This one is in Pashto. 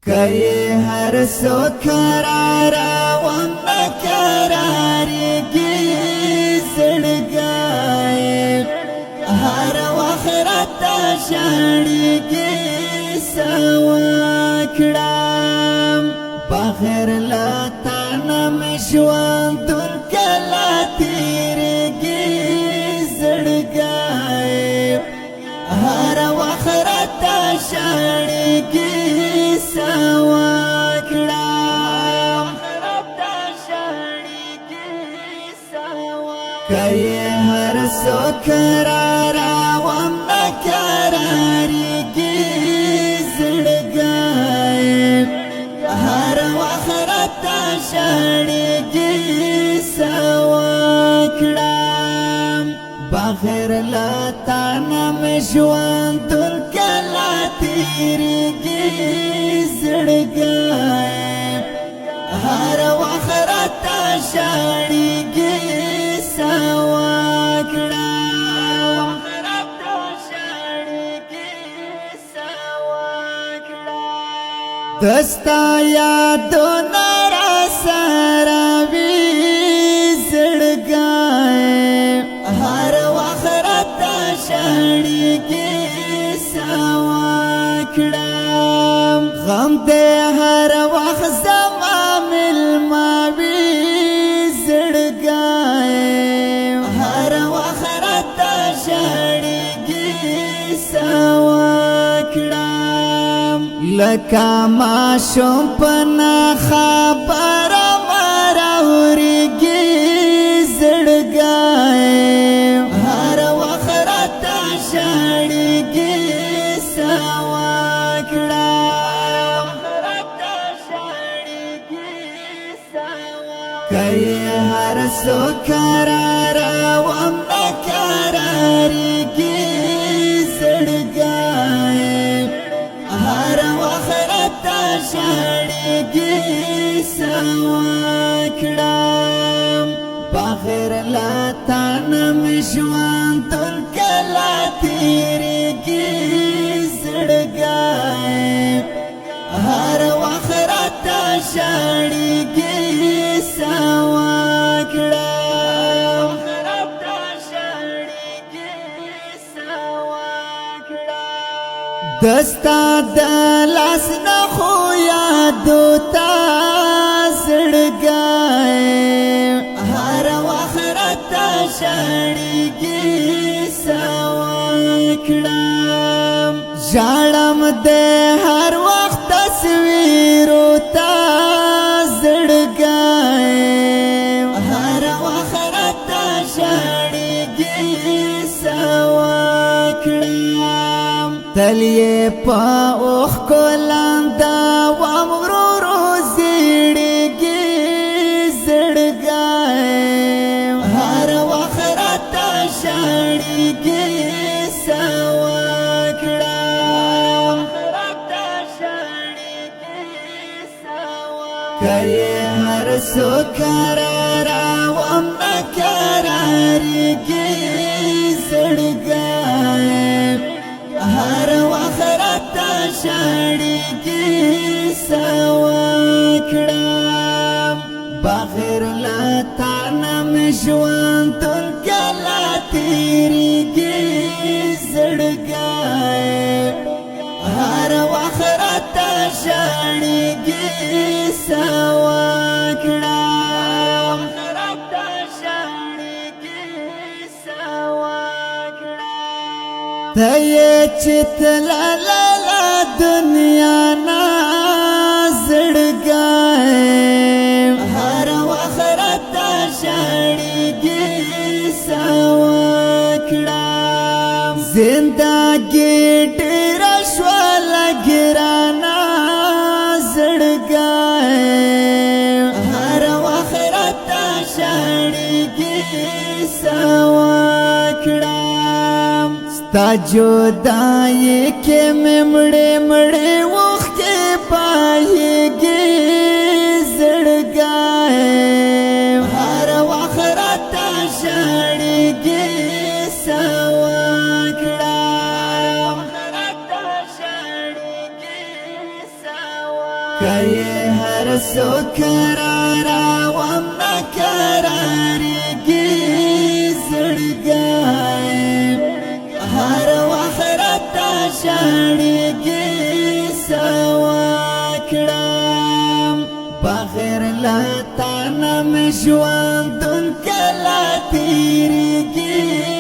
کئی ہر سو کرارا ومکراری گی زڑگائے ہر وخرت شاڑی گی سواکڑام بغیر لاتانا مشوان دل کلا تیرے گی زڑگائے ہر وخرت شاڑی گی کئی ہر سو کرارا ومکراری گی زڑگائے ہر وخرت شاڑی گی سواکڑام بغیر لاتانا مشوان دل کلا تیری گی زڑگائے ہر وخرت شاڑی گی دستا یادو نرا سارا وی زڑگائے ہر وخرت شاڑی گی سواکڑام غم دے ہر وقت زما ملماوی زڑگائے ہر وخرت شاڑی گی سواکڑام لکا ماشوم پنا خبر مراوری گی زڑگائے ہر وخرت شاڑی گی سواکڑام کئی ہر سو کرارا ومکراری گی زڑگائے ہر وخرت شاڑی گی سواکڑام بغیر لاتانا مشوان دل کلا تیری گی زڑگائے ہر وخرت شاڑی گی سواکڑام دستا دلاس نخو یادو تا زڑگائے ہر وخرت شاڑی گی سواکڑام جاڑم دے ہر وقت تصویرو تا زڑگائے ہر وخرت شاڑی گی سواکڑام تلیے پا اوخ کو لاندا وامغرورو زیڑی گی زڑگائے ہر وخرت شاڑی گی سواکڑام کئی ہر سو کرارا ومکراری گی زڑگائے ہر وخرت شاڑی گی سواکڑام بغیر لاتانا مشوان دل کلا تیری گی زڑگائے ہر وخرت شاڑی گی سواکڑام تیے چت لالا دنیا نا زڑگائے ہر وخرت شاڑی گی سواکڑام زندگی ڈیر شوال گرانا زڑگائے ہر وخرت شاڑی گی سواکڑام ستا جدائی کے ممڑے مڑے وقت کے پائے گی زڑگائے ہر وخرت شاڑی گی سواکڑام کئی هر سو کرارا وم نکراری گی زڑگائی هر وخرتا شاڑی گی سواکڑام بغیر لتا نم ژوندون کلا تیریږي